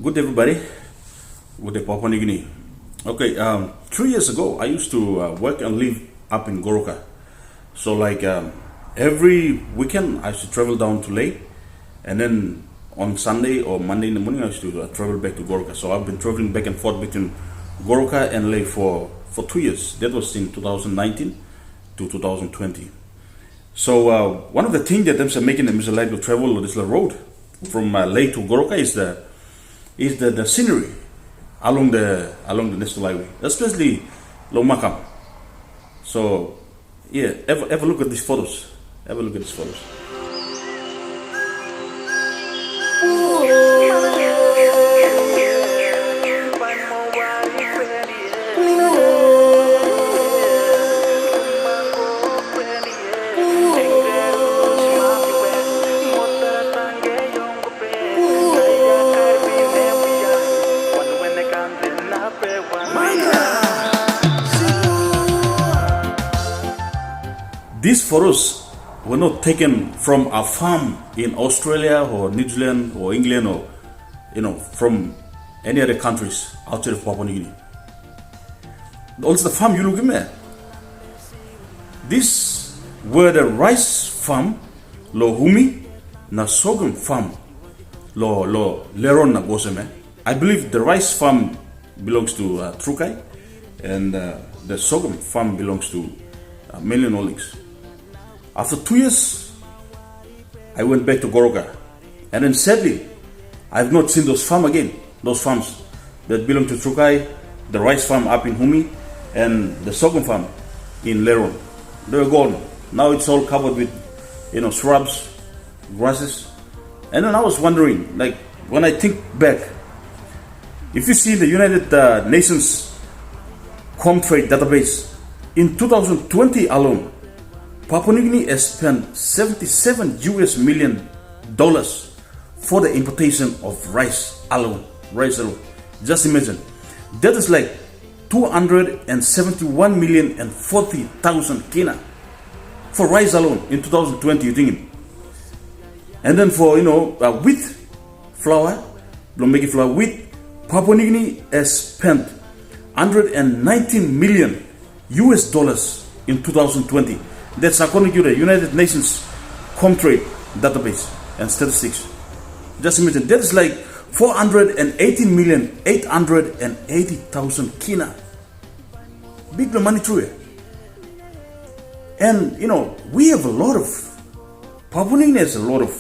Good day, everybody. Good day, Papua New Guinea. Okay, 3 years ago, I used to work and live up in Goroka. So, every weekend, I used to travel down to Leh, and then on Sunday or Monday in the morning, I used to travel back to Goroka. So, I've been traveling back and forth between Goroka and Leh for 2 years. That was in 2019 to 2020. So, one of the things that I'm making them is like to travel on this road from Leh to Goroka is the scenery along the national highway, especially Lomakam. So yeah, have a look at these photos. Have a look at these photos. These photos were not taken from a farm in Australia or New Zealand or England or from any other countries outside of Papua New Guinea. Also the farm you look at, these were the rice farm lo humi na sorghum farm lo leron na boseme. I believe the rice farm belongs to Trukai, and the sorghum farm belongs to Million Olings. After 2 years, I went back to Goroka, and then sadly, I have not seen those farms again. Those farms that belong to Trukai, the rice farm up in Humi, and the sorghum farm in Leron. They were gone. Now it's all covered with, shrubs, grasses. And then I was wondering, when I think back, if you see the United Nations Comtrade database, in 2020 alone, Papua New Guinea has spent $77 million for the importation of rice alone. Just imagine. That is like 271,040,000 kina for rice alone in 2020, you think. And then for, wheat flour, making flour, wheat, Papua New Guinea has spent $119 million in 2020. That's according to the United Nations Comtrade database and statistics. Just imagine, that is like 418,880,000 kina. Big money through it. And we have a lot of, Papua New Guinea has a lot of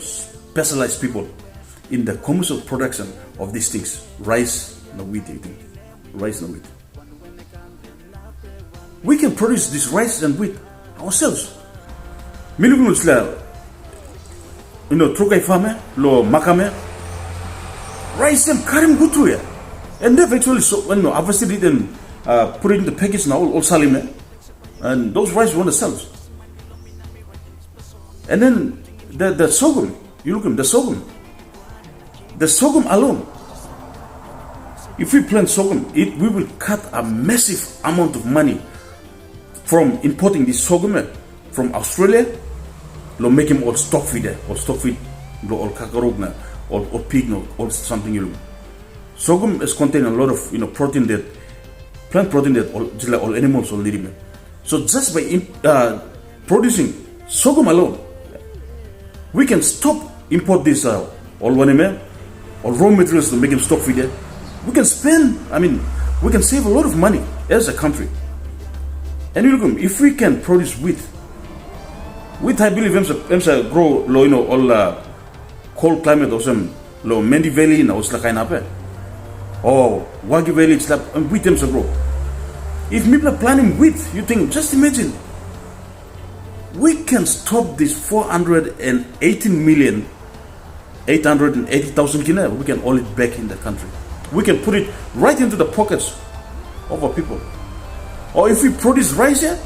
specialized people in the commercial production of these things. Rice and wheat, rice and wheat. We can produce this rice and wheat ourselves. Milugunus la, Trukai farmer, lo makame, rice them karim gutu ya, and they've actually harvested it and put it in the package now, all salime, and those rice want to sell. And then the sorghum, you look at the sorghum alone. If we plant sorghum, we will cut a massive amount of money from importing this sorghum from Australia, make him all stock feed, or kakarogna, or pig, or something. Sorghum is contain a lot of protein that plant protein that just like all animals all need. So just by producing sorghum alone, we can stop import this all raw materials to make him stock feed. We can we can save a lot of money as a country. And if we can produce wheat, I believe we grow all cold climate or some Mendi Valley na usla kain ape, or Wagi Valley it's like wheat grow. If people are planting wheat, you think, just imagine, we can stop this 418,880,000 kina. We can haul it back in the country. We can put it right into the pockets of our people. Or if we produce rice here,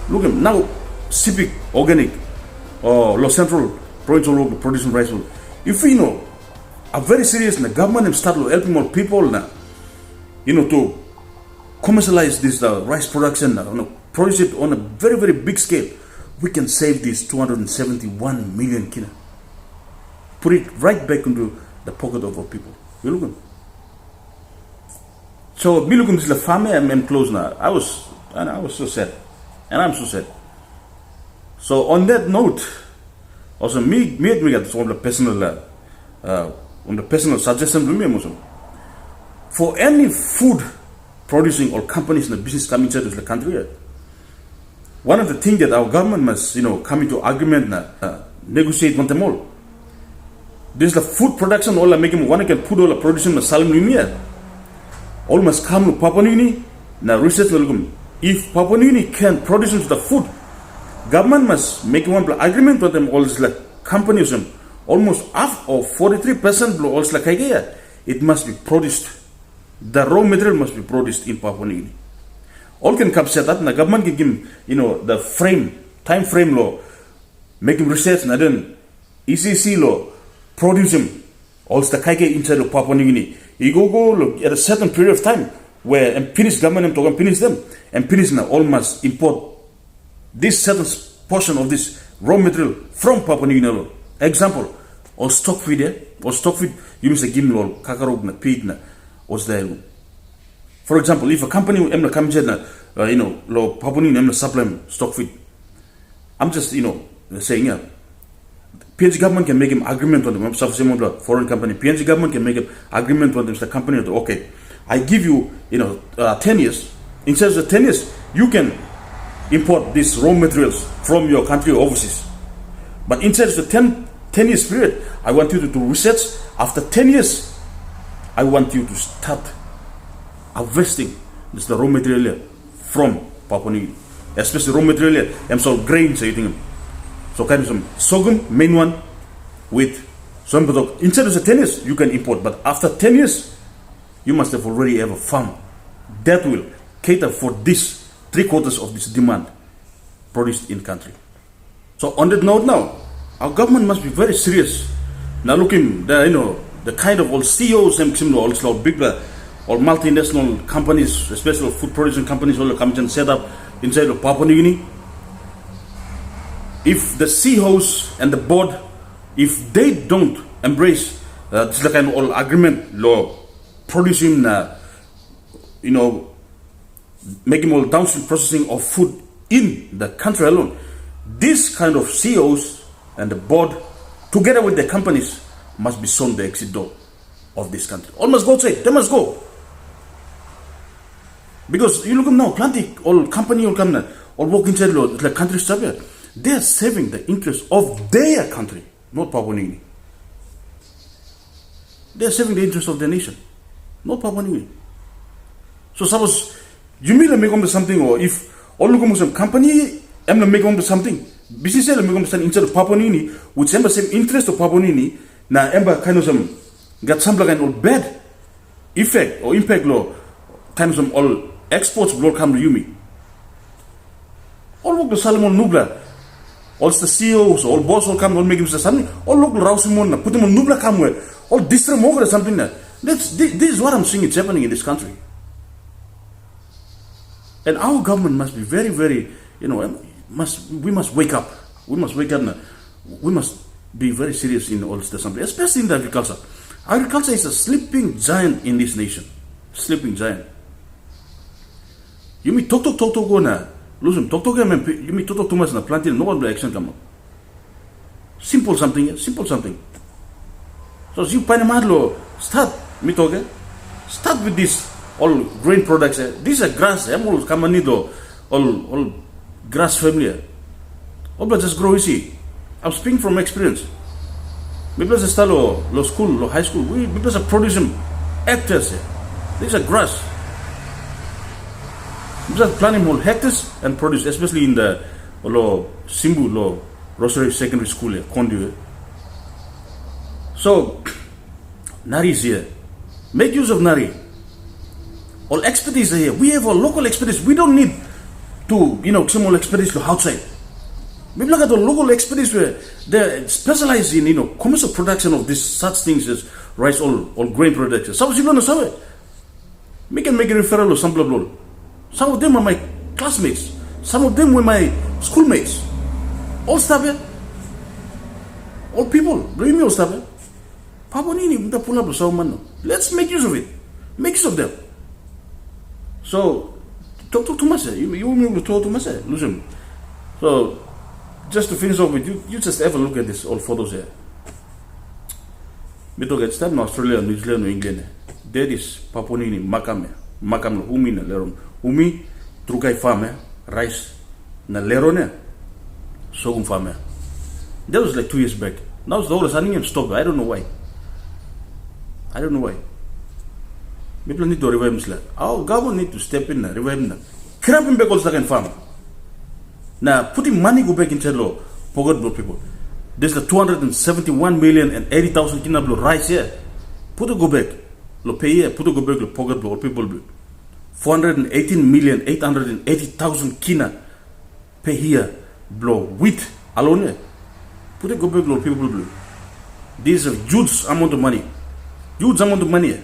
look at now, Civic Organic or Los Central Provincial producing rice. If we are very serious, the government start helping more people now, to commercialize this rice production, produce it on a very, very big scale, we can save this 271 million kina. Put it right back into the pocket of our people. Bilukum. So Bilukum is the family I'm close now. I was so sad. And I'm so sad. So on that note, also me got some of the personal suggestion to me. For any food producing or companies in the business coming to the country, one of the things that our government must, come into agreement now, negotiate with them all. This the food production, all making one can put all the production in Salim Lumia. All must come to Papua New Guinea. Now research will come. If Papua New Guinea can produce the food, government must make one agreement with them all like companies almost half or 43% below all like it must be produced. The raw material must be produced in Papua New Guinea. All can come set up and the government can give the time frame law, make him research and then ECC law, produce him all the kaike inside of Papua New Guinea. You go look at a certain period of time where and finish government to finish them and finish now all must import this certain portion of this raw material from Papua New Guinea. Example, all stock feed you must give me all kakarog na pig na what's there. For example, if a company comes in lo Papua New Guinea supply stock feed, I'm just saying P.N.G government can make an agreement on them. Foreign company, P.N.G government can make an agreement on them. The company, okay, I give you 10 years. Instead of 10 years, you can import these raw materials from your country overseas. But instead of the 10 years period, I want you to do research. After 10 years, I want you to start harvesting the raw material from Papua New Guinea, especially raw material and so grains. So kind of some sorghum, main one, with some product. Instead of the 10 years, you can import. But after 10 years, you must have already have a farm that will cater for this 3/4 of this demand produced in country. So on that note now, our government must be very serious. Now looking, the kind of all CEOs and all big or multinational companies, especially food producing companies, all come and set up inside of Papua New Guinea. If the CEOs and the board, if they don't embrace this kind of all agreement law, producing, making all downstream processing of food in the country alone, this kind of CEOs and the board, together with the companies, must be shown the exit door of this country. All must go outside. They must go. Because you look at now, plenty, all company will come now, or walk inside the country stuff here. They are saving the interest of their country, not Papua New Guinea. They are saving the interest of their nation, not Papua New Guinea. So suppose you may make on something, or if all look at some company, I'm going to make on something. Business make on something inside of Papua New Guinea, which have the same interest of Papua New Guinea. Now, ember kind of some got some kind of bad effect or impact law. Kind of some all exports will come to Yumi. All look the Salomon Nubla. All the CEOs, all boss will come, all make him say something. All local Rausimon, put him on Nubla Kamwe, all distrem over something. This is what I'm seeing it's happening in this country. And our government must be very, very, we must wake up. We must wake up. We must be very serious in all this something, especially in the agriculture. Agriculture is a sleeping giant in this nation. Sleeping giant. You mean talk go na. Listen, talk you mean talk too much na planting, no one will action come up. Simple something. So you Panamadlo, start me talking. Start with this all grain products. These are grass, all kamanido, all grass family. All but just grow easy. I'm speaking from experience. Maybe as a style low school, low high school, we because of producing hectares. These are grass. We just planting more hectares and produce, especially in the Simbu Rosary Secondary School here, Kondi. So Nari is here. Make use of Nari. All expertise are here. We have a local expertise. We don't need to, some more expertise to outside. We look at the local expertise where they specialize in, commercial production of these such things as rice, all grain production. Suppose you don't know it. We can make a referral to some blah. Some of them are my classmates. Some of them were my schoolmates. All stuff here. All people. Bring me all stuff here. Papua nini mta pull up so man. Let's make use of it. Make use of them. So talk to much. You will talk too much. Listen. So just to finish off with you, you just have a look at this all photos here. We talk at time Australia, New Zealand, England. There is Papua nini makam humi na leron. Humi trukai farm rice na leron sogum farm. That was like 2 years back. Now the whole running and stop. I don't know why. People need to revive this. Our government need to step in and revive them. Cramping back all second farm. Now putting money go back into law, pocket blow people. There's the 271,080,000 kina blow rice here. Put it go back. Lo pay here, put it go back lo pocket blow people blow. 418,880,000 kina pay here blow wheat alone. Put it go back lo people blow. This is a huge amount of money. Huge amount of money.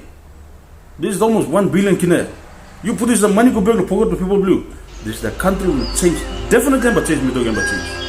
This is almost 1 billion kina. You put this the money go back to pocket to people blue. This the country will change. Definitely but change me talking about change.